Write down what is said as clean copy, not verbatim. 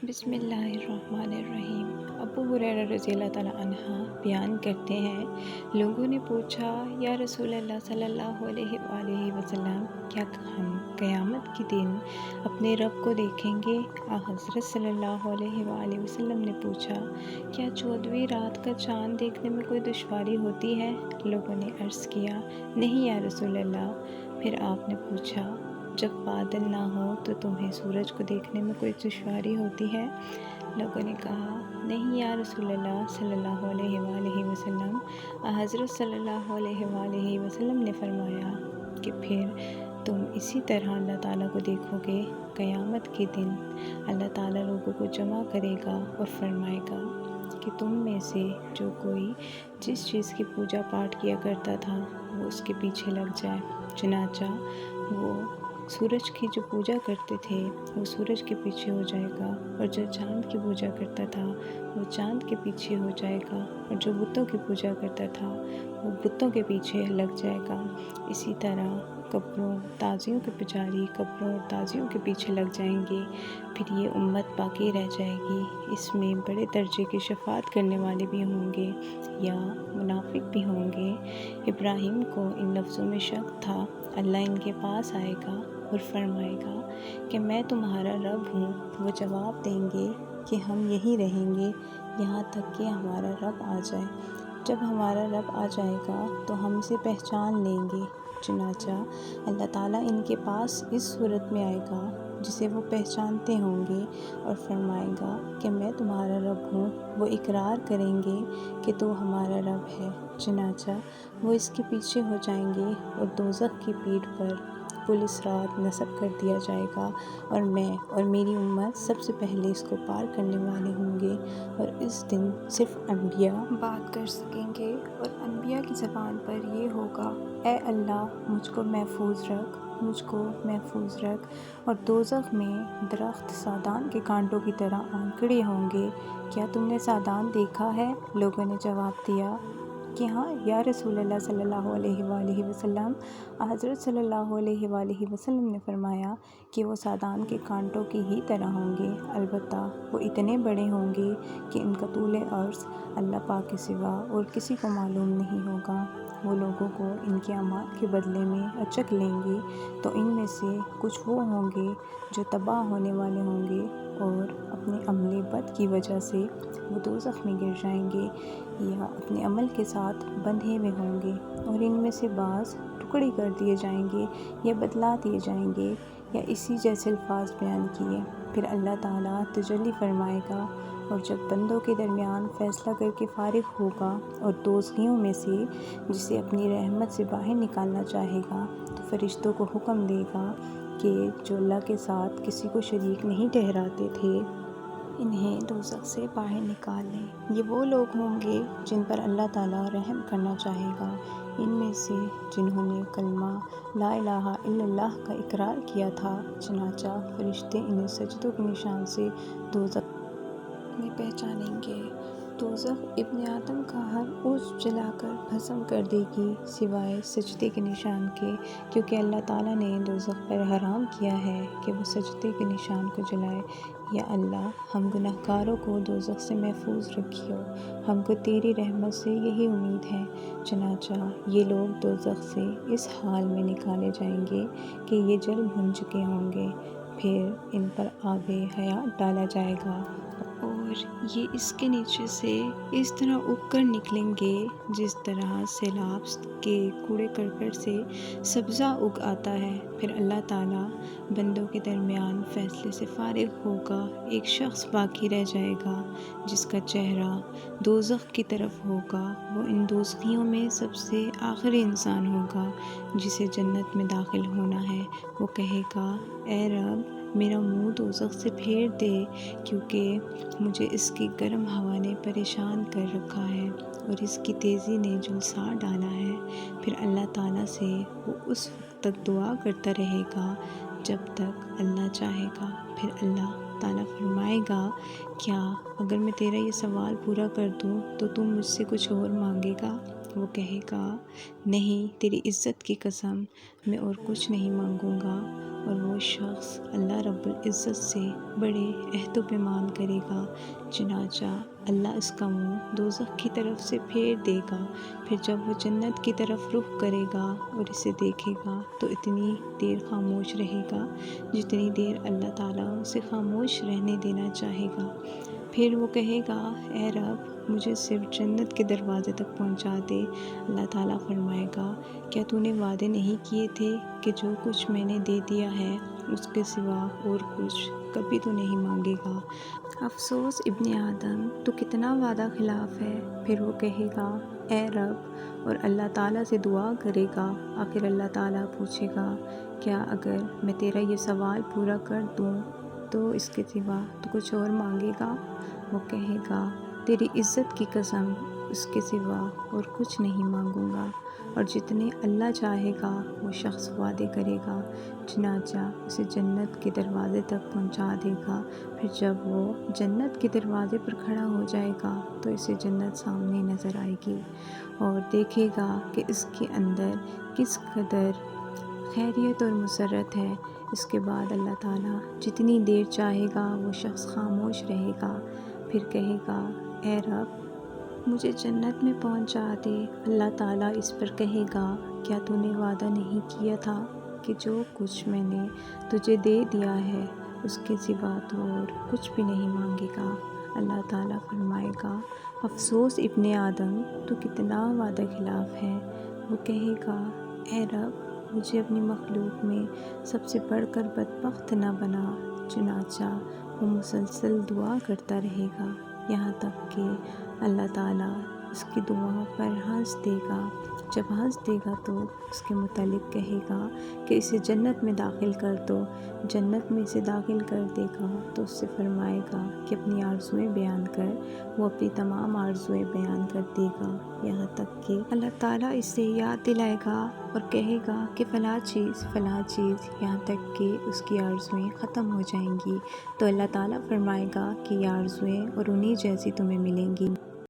بسم اللہ الرحمن الرحیم۔ ابو ہریرہ رضی اللہ تعالیٰ عنہ بیان کرتے ہیں، لوگوں نے پوچھا، یا رسول اللہ صلی اللہ علیہ وآلہ وسلم، کیا ہم قیامت کے دن اپنے رب کو دیکھیں گے؟ حضرت صلی اللہ علیہ وآلہ وسلم نے پوچھا، کیا 14ویں رات کا چاند دیکھنے میں کوئی دشواری ہوتی ہے؟ لوگوں نے عرض کیا، نہیں یا رسول اللہ۔ پھر آپ نے پوچھا، جب بادل نہ ہو تو تمہیں سورج کو دیکھنے میں کوئی دشواری ہوتی ہے؟ لوگوں نے کہا، نہیں یا رسول اللہ صلی اللہ علیہ وآلہ وسلم۔ حضرت صلی اللہ علیہ وآلہ وسلم نے فرمایا کہ پھر تم اسی طرح اللہ تعالیٰ کو دیکھو گے۔ قیامت کے دن اللہ تعالیٰ لوگوں کو جمع کرے گا اور فرمائے گا کہ تم میں سے جو کوئی جس چیز کی پوجا پاٹ کیا کرتا تھا وہ اس کے پیچھے لگ جائے۔ چنانچہ وہ سورج کی جو پوجا کرتے تھے وہ سورج کے پیچھے ہو جائے گا، اور جو چاند کی پوجا کرتا تھا وہ چاند کے پیچھے ہو جائے گا، اور جو بتوں کی پوجا کرتا تھا وہ بتوں کے پیچھے لگ جائے گا۔ اسی طرح قبروں، تازیوں کے پجاری قبروں اور تازیوں کے پیچھے لگ جائیں گے۔ پھر یہ امت باقی رہ جائے گی، اس میں بڑے درجے کے شفاعت کرنے والے بھی ہوں گے یا منافق بھی ہوں گے۔ ابراہیم کو ان لفظوں میں شک تھا۔ اللہ ان کے پاس آئے گا اور فرمائے گا کہ میں تمہارا رب ہوں۔ وہ جواب دیں گے کہ ہم یہی رہیں گے یہاں تک کہ ہمارا رب آ جائے۔ جب ہمارا رب آ جائے گا تو ہم اسے پہچان لیں گے۔ چنانچہ اللہ تعالیٰ ان کے پاس اس صورت میں آئے گا جسے وہ پہچانتے ہوں گے اور فرمائے گا کہ میں تمہارا رب ہوں۔ وہ اقرار کریں گے کہ تو ہمارا رب ہے۔ چنانچہ وہ اس کے پیچھے ہو جائیں گے اور دوزخ کی پیٹھ پر پل صراط نصب کر دیا جائے گا، اور میں اور میری امت سب سے پہلے اس کو پار کرنے والے ہوں گے، اور اس دن صرف انبیاء بات کر سکیں گے، اور انبیاء کی زبان پر یہ ہوگا، اے اللہ مجھ کو محفوظ رکھ، مجھ کو محفوظ رکھ۔ اور دوزخ میں درخت سادان کے کانٹوں کی طرح آنکڑے ہوں گے۔ کیا تم نے سادان دیکھا ہے؟ لوگوں نے جواب دیا کہ ہاں یا رسول اللہ صلی اللہ علیہ وآلہ وسلم۔ حضرت صلی اللہ علیہ وآلہ وسلم نے فرمایا کہ وہ سادان کے کانٹوں کی ہی طرح ہوں گے، البتہ وہ اتنے بڑے ہوں گے کہ ان کا طول عرض اللہ پاک کے سوا اور کسی کو معلوم نہیں ہوگا۔ وہ لوگوں کو ان کے اعمال کے بدلے میں اچک لیں گے، تو ان میں سے کچھ وہ ہوں گے جو تباہ ہونے والے ہوں گے اور اپنے عمل بد کی وجہ سے وہ دوزخ میں گر جائیں گے، یا اپنے عمل کے ساتھ بندھے ہوئے ہوں گے، اور ان میں سے بعض ٹکڑے کر دیے جائیں گے یا بدلا دیے جائیں گے، یا اسی جیسے الفاظ بیان کیے۔ پھر اللہ تعالیٰ تجلی فرمائے گا، اور جب بندوں کے درمیان فیصلہ کر کے فارغ ہوگا اور دوزخیوں میں سے جسے اپنی رحمت سے باہر نکالنا چاہے گا تو فرشتوں کو حکم دے گا کہ جو اللہ کے ساتھ کسی کو شریک نہیں ٹھہراتے تھے انہیں دوزخ سے باہر نکال لیں۔ یہ وہ لوگ ہوں گے جن پر اللہ تعالیٰ رحم کرنا چاہے گا، ان میں سے جنہوں نے کلمہ لا الہ الا اللہ کا اقرار کیا تھا۔ چنانچہ فرشتے انہیں سجدوں کے نشان سے دوزخ میں پہچانیں گے۔ دوزخ ابن آدم کا ہر عضو جلا کر بھسم کر دے گی سوائے سجدے کے نشان کے، کیونکہ اللہ تعالیٰ نے دوزخ پر حرام کیا ہے کہ وہ سجدے کے نشان کو جلائے۔ یا اللہ ہم گناہ گاروں کو دوزخ سے محفوظ رکھیو، ہم کو تیری رحمت سے یہی امید ہے۔ چنانچہ یہ لوگ دوزخ سے اس حال میں نکالے جائیں گے کہ یہ جل بھن چکے ہوں گے، پھر ان پر آب حیات ڈالا جائے گا، اور یہ اس کے نیچے سے اس طرح اگ کر نکلیں گے جس طرح سیلاب کے کوڑے کرکٹ سے سبزہ اگ آتا ہے۔ پھر اللہ تعالیٰ بندوں کے درمیان فیصلے سے فارغ ہوگا۔ ایک شخص باقی رہ جائے گا جس کا چہرہ دوزخ کی طرف ہوگا۔ وہ ان دوزخیوں میں سب سے آخری انسان ہوگا جسے جنت میں داخل ہونا ہے۔ وہ کہے گا، اے رب میرا منہ دوزخ سے پھیر دے، کیونکہ مجھے اس کی گرم ہوا نے پریشان کر رکھا ہے اور اس کی تیزی نے جھلسا ڈالا ہے۔ پھر اللہ تعالیٰ سے وہ اس وقت تک دعا کرتا رہے گا جب تک اللہ چاہے گا۔ پھر اللہ تعالیٰ فرمائے گا، کیا اگر میں تیرا یہ سوال پورا کر دوں تو تم مجھ سے کچھ اور مانگے گا؟ وہ کہے گا نہیں تیری عزت کی قسم میں اور کچھ نہیں مانگوں گا، اور وہ شخص اللہ رب العزت سے بڑے عہد و پیمان کرے گا، چنانچہ اللہ اس کا منہ دوزخ کی طرف سے پھیر دے گا۔ پھر جب وہ جنت کی طرف رخ کرے گا اور اسے دیکھے گا تو اتنی دیر خاموش رہے گا جتنی دیر اللہ تعالیٰ اسے خاموش رہنے دینا چاہے گا۔ پھر وہ کہے گا اے رب مجھے صرف جنت کے دروازے تک پہنچا دے۔ اللہ تعالیٰ فرمائے گا کیا تو نے وعدے نہیں کیے تھے کہ جو کچھ میں نے دے دیا ہے اس کے سوا اور کچھ کبھی تو نہیں مانگے گا۔ افسوس ابن آدم تو کتنا وعدہ خلاف ہے۔ پھر وہ کہے گا اے رب اور اللہ تعالیٰ سے دعا کرے گا۔ آخر اللہ تعالیٰ پوچھے گا کیا اگر میں تیرا یہ سوال پورا کر دوں تو اس کے سوا تو کچھ اور مانگے گا؟ وہ کہے گا تیری عزت کی قسم اس کے سوا اور کچھ نہیں مانگوں گا، اور جتنے اللہ چاہے گا وہ شخص وعدے کرے گا، چنانچہ اسے جنت کے دروازے تک پہنچا دے گا۔ پھر جب وہ جنت کے دروازے پر کھڑا ہو جائے گا تو اسے جنت سامنے نظر آئے گی اور دیکھے گا کہ اس کے اندر کس قدر خیریت اور مسرت ہے۔ اس کے بعد اللہ تعالیٰ جتنی دیر چاہے گا وہ شخص خاموش رہے گا، پھر کہے گا اے رب مجھے جنت میں پہنچا دے۔ اللہ تعالیٰ اس پر کہے گا کیا تو نے وعدہ نہیں کیا تھا کہ جو کچھ میں نے تجھے دے دیا ہے اس کے سوا تو اور کچھ بھی نہیں مانگے گا؟ اللہ تعالیٰ فرمائے گا افسوس ابن آدم تو کتنا وعدہ خلاف ہے۔ وہ کہے گا اے رب مجھے اپنی مخلوق میں سب سے بڑھ کر بدبخت نہ بنا، چنانچہ وہ مسلسل دعا کرتا رہے گا یہاں تک کہ اللہ تعالیٰ اس کی دعا پر ہنس دے گا۔ جب ہنس دے گا تو اس کے متعلق کہے گا کہ اسے جنت میں داخل کر دو۔ جنت میں اسے داخل کر دے گا تو اس سے فرمائے گا کہ اپنی آرزوئیں بیان کر۔ وہ اپنی تمام آرزوئیں بیان کر دے گا یہاں تک کہ اللہ تعالیٰ اس سے یاد دلائے گا اور کہے گا کہ فلاں چیز، یہاں تک کہ اس کی آرزوئیں ختم ہو جائیں گی تو اللہ تعالیٰ فرمائے گا کہ یہ آرزوئیں اور انہی جیسی تمہیں ملیں گی۔